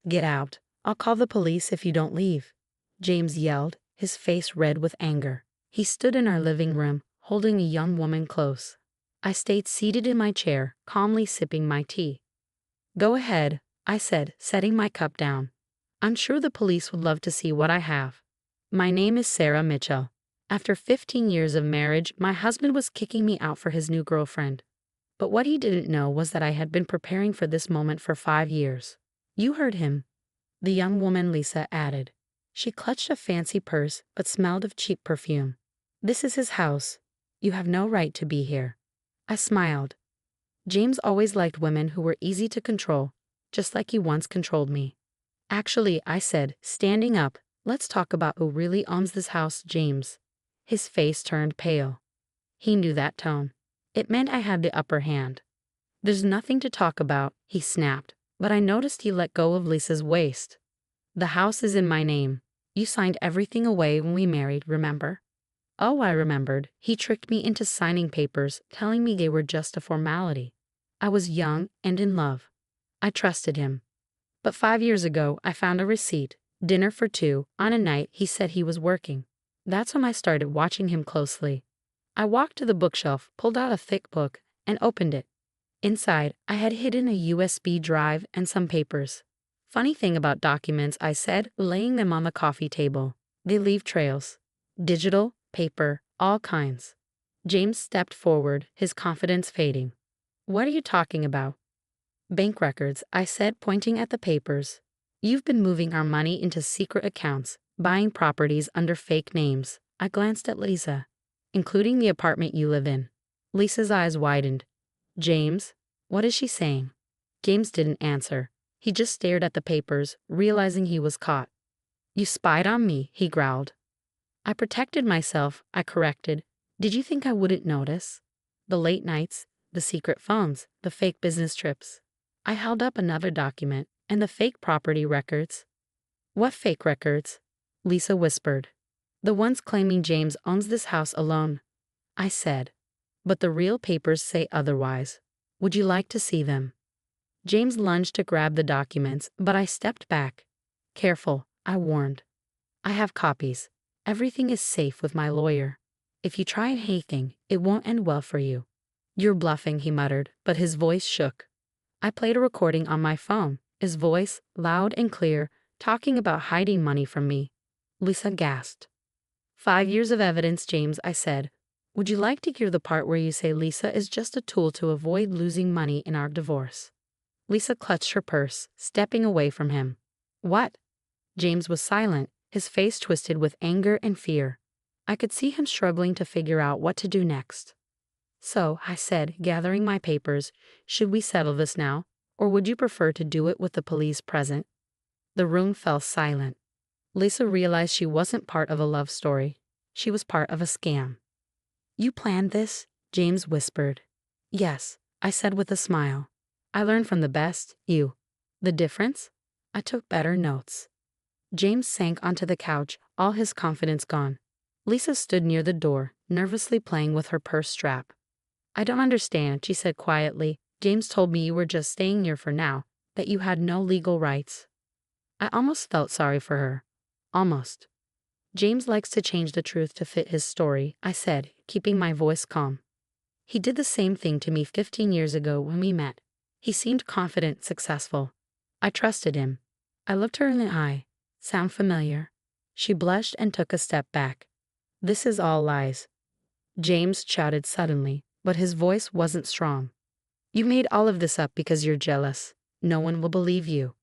Get out. I'll call the police if you don't leave, James yelled, his face red with anger. He stood in our living room, holding a young woman close. I stayed seated in my chair, calmly sipping my tea. Go ahead, I said, setting my cup down. I'm sure the police would love to see what I have. My name is Sarah Mitchell. After 15 years of marriage, my husband was kicking me out for his new girlfriend. But what he didn't know was that I had been preparing for this moment for 5 years. You heard him, the young woman Lisa added. She clutched a fancy purse but smelled of cheap perfume. This is his house. You have no right to be here. I smiled. James always liked women who were easy to control, just like he once controlled me. Actually, I said, standing up, let's talk about who really owns this house, James. His face turned pale. He knew that tone. It meant I had the upper hand. There's nothing to talk about, he snapped, but I noticed he let go of Lisa's waist. The house is in my name. You signed everything away when we married, remember? Oh, I remembered. He tricked me into signing papers, telling me they were just a formality. I was young and in love. I trusted him. But 5 years ago, I found a receipt, dinner for two, on a night he said he was working. That's when I started watching him closely. I walked to the bookshelf, pulled out a thick book, and opened it. Inside, I had hidden a USB drive and some papers. Funny thing about documents, I said, laying them on the coffee table. They leave trails. Digital, paper, all kinds. James stepped forward, his confidence fading. What are you talking about? Bank records, I said, pointing at the papers. You've been moving our money into secret accounts, buying properties under fake names. I glanced at Lisa. Including the apartment you live in. Lisa's eyes widened. James? What is she saying? James didn't answer. He just stared at the papers, realizing he was caught. You spied on me, he growled. I protected myself, I corrected. Did you think I wouldn't notice? The late nights, the secret phones, the fake business trips. I held up another document, and the fake property records. What fake records? Lisa whispered. The ones claiming James owns this house alone. I said. But the real papers say otherwise. Would you like to see them? James lunged to grab the documents, but I stepped back. Careful, I warned. I have copies. Everything is safe with my lawyer. If you try anything, it won't end well for you. You're bluffing, he muttered, but his voice shook. I played a recording on my phone, his voice, loud and clear, talking about hiding money from me. Lisa gasped. 5 years of evidence, James, I said. Would you like to hear the part where you say Lisa is just a tool to avoid losing money in our divorce? Lisa clutched her purse, stepping away from him. What? James was silent, his face twisted with anger and fear. I could see him struggling to figure out what to do next. So, I said, gathering my papers, should we settle this now, or would you prefer to do it with the police present? The room fell silent. Lisa realized she wasn't part of a love story. She was part of a scam. You planned this? James whispered. Yes, I said with a smile. I learned from the best, you. The difference? I took better notes. James sank onto the couch, all his confidence gone. Lisa stood near the door, nervously playing with her purse strap. I don't understand, she said quietly. James told me you were just staying here for now, that you had no legal rights. I almost felt sorry for her. Almost. James likes to change the truth to fit his story, I said, keeping my voice calm. He did the same thing to me 15 years ago when we met. He seemed confident, successful. I trusted him. I looked her in the eye. Sound familiar? She blushed and took a step back. This is all lies. James shouted suddenly, but his voice wasn't strong. You made all of this up because you're jealous. No one will believe you.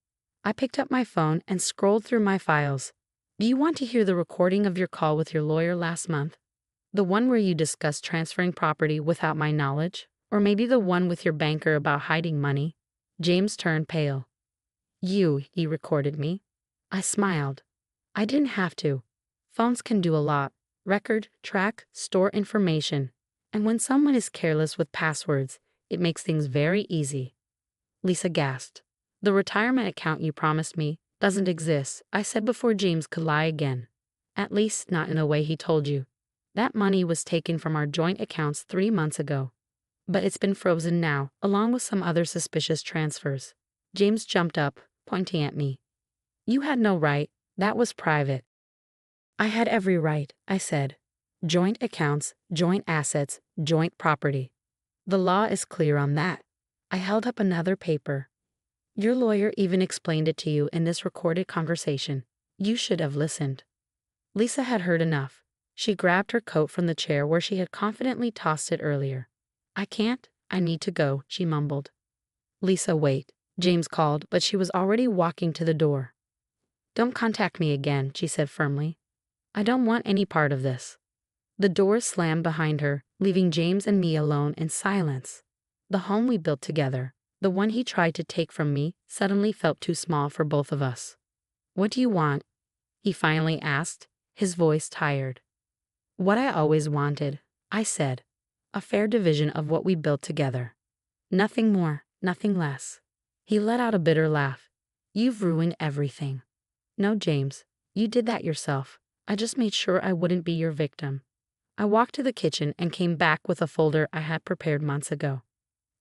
I picked up my phone and scrolled through my files. Do you want to hear the recording of your call with your lawyer last month? The one where you discussed transferring property without my knowledge? Or maybe the one with your banker about hiding money? James turned pale. He recorded me. I smiled. I didn't have to. Phones can do a lot. Record, track, store information. And when someone is careless with passwords, it makes things very easy. Lisa gasped. The retirement account you promised me doesn't exist, I said before James could lie again. At least not in the way he told you. That money was taken from our joint accounts 3 months ago. But it's been frozen now, along with some other suspicious transfers. James jumped up, pointing at me. You had no right. That was private. I had every right, I said. Joint accounts, joint assets, joint property. The law is clear on that. I held up another paper. Your lawyer even explained it to you in this recorded conversation. You should have listened. Lisa had heard enough. She grabbed her coat from the chair where she had confidently tossed it earlier. I can't, I need to go, she mumbled. Lisa, wait, James called, but she was already walking to the door. Don't contact me again, she said firmly. I don't want any part of this. The door slammed behind her, leaving James and me alone in silence. The home we built together, the one he tried to take from me, suddenly felt too small for both of us. What do you want? He finally asked, his voice tired. What I always wanted, I said. A fair division of what we built together. Nothing more, nothing less. He let out a bitter laugh. You've ruined everything. No, James, you did that yourself. I just made sure I wouldn't be your victim. I walked to the kitchen and came back with a folder I had prepared months ago.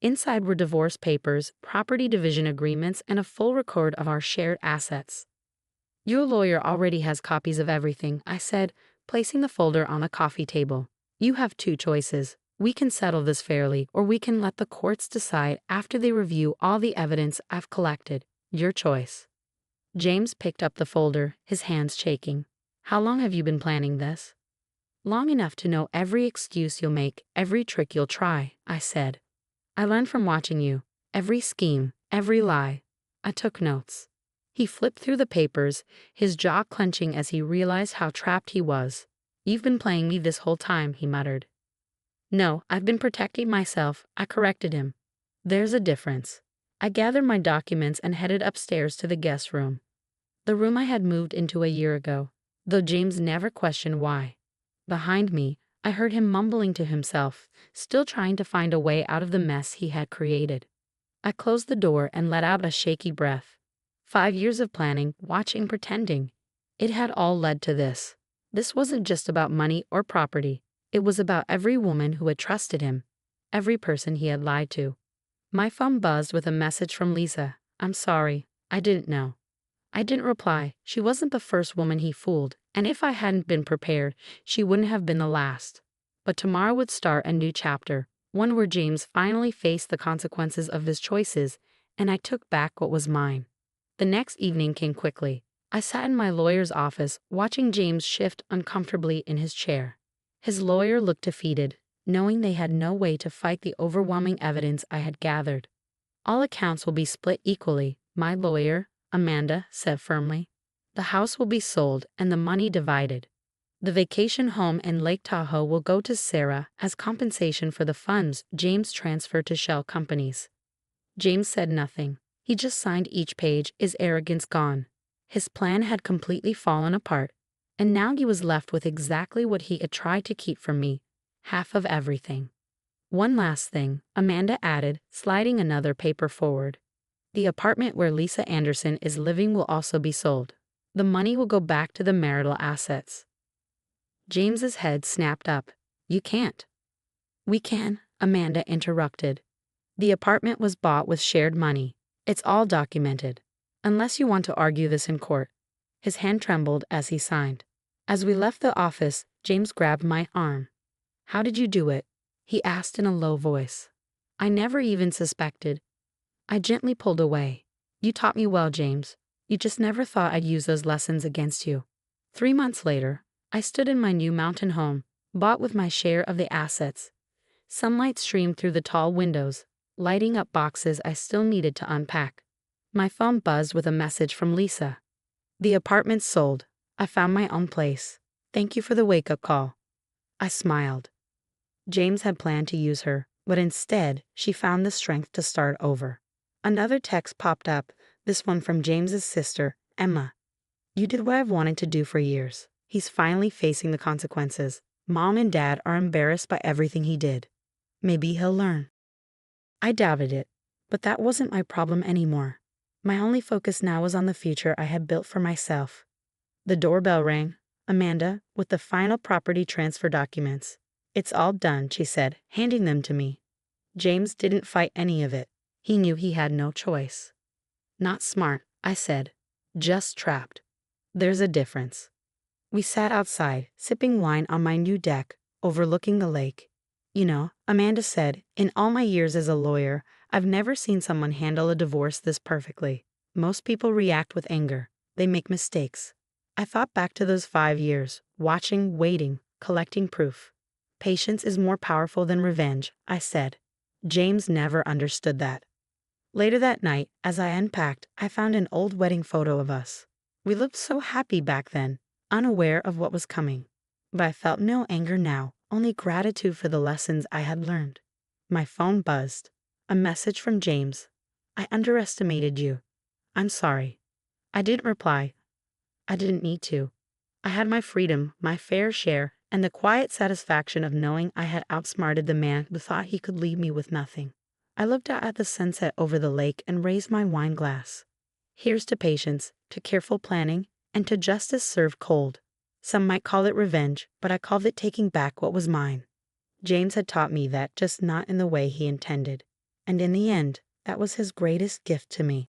Inside were divorce papers, property division agreements, and a full record of our shared assets. Your lawyer already has copies of everything, I said, placing the folder on a coffee table. You have two choices. We can settle this fairly, or we can let the courts decide after they review all the evidence I've collected. Your choice. James picked up the folder, his hands shaking. How long have you been planning this? Long enough to know every excuse you'll make, every trick you'll try, I said. I learned from watching you. Every scheme, every lie. I took notes. He flipped through the papers, his jaw clenching as he realized how trapped he was. You've been playing me this whole time, he muttered. No, I've been protecting myself, I corrected him. There's a difference. I gathered my documents and headed upstairs to the guest room. The room I had moved into a year ago, though James never questioned why. Behind me, I heard him mumbling to himself, still trying to find a way out of the mess he had created. I closed the door and let out a shaky breath. 5 years of planning, watching, pretending. It had all led to this. This wasn't just about money or property. It was about every woman who had trusted him, every person he had lied to. My phone buzzed with a message from Lisa. I'm sorry, I didn't know. I didn't reply. She wasn't the first woman he fooled, and if I hadn't been prepared, she wouldn't have been the last. But tomorrow would start a new chapter, one where James finally faced the consequences of his choices, and I took back what was mine. The next evening came quickly. I sat in my lawyer's office, watching James shift uncomfortably in his chair. His lawyer looked defeated, knowing they had no way to fight the overwhelming evidence I had gathered. All accounts will be split equally, my lawyer, Amanda, said firmly. The house will be sold and the money divided. The vacation home in Lake Tahoe will go to Sarah as compensation for the funds James transferred to shell companies. James said nothing. He just signed each page, his arrogance gone. His plan had completely fallen apart, and now he was left with exactly what he had tried to keep from me, half of everything. One last thing, Amanda added, sliding another paper forward. The apartment where Lisa Anderson is living will also be sold. The money will go back to the marital assets. James's head snapped up. You can't. We can, Amanda interrupted. The apartment was bought with shared money. It's all documented. Unless you want to argue this in court. His hand trembled as he signed. As we left the office, James grabbed my arm. How did you do it? He asked in a low voice. I never even suspected. I gently pulled away. You taught me well, James. You just never thought I'd use those lessons against you. 3 months later, I stood in my new mountain home, bought with my share of the assets. Sunlight streamed through the tall windows, lighting up boxes I still needed to unpack. My phone buzzed with a message from Lisa. The apartment's sold. I found my own place. Thank you for the wake-up call. I smiled. James had planned to use her, but instead, she found the strength to start over. Another text popped up, this one from James's sister, Emma. You did what I've wanted to do for years. He's finally facing the consequences. Mom and Dad are embarrassed by everything he did. Maybe he'll learn. I doubted it, but that wasn't my problem anymore. My only focus now was on the future I had built for myself. The doorbell rang. Amanda, with the final property transfer documents. It's all done, she said, handing them to me. James didn't fight any of it. He knew he had no choice. Not smart, I said. just trapped. There's a difference. We sat outside, sipping wine on my new deck, overlooking the lake. You know, Amanda said, in all my years as a lawyer, I've never seen someone handle a divorce this perfectly. Most people react with anger. They make mistakes. I thought back to those 5 years, watching, waiting, collecting proof. Patience is more powerful than revenge, I said. James never understood that. Later that night, as I unpacked, I found an old wedding photo of us. We looked so happy back then, unaware of what was coming. But I felt no anger now, only gratitude for the lessons I had learned. My phone buzzed. A message from James. I underestimated you. I'm sorry. I didn't reply. I didn't need to. I had my freedom, my fair share, and the quiet satisfaction of knowing I had outsmarted the man who thought he could leave me with nothing. I looked out at the sunset over the lake and raised my wine glass. Here's to patience, to careful planning, and to justice served cold. Some might call it revenge, but I called it taking back what was mine. James had taught me that, just not in the way he intended. And in the end, that was his greatest gift to me.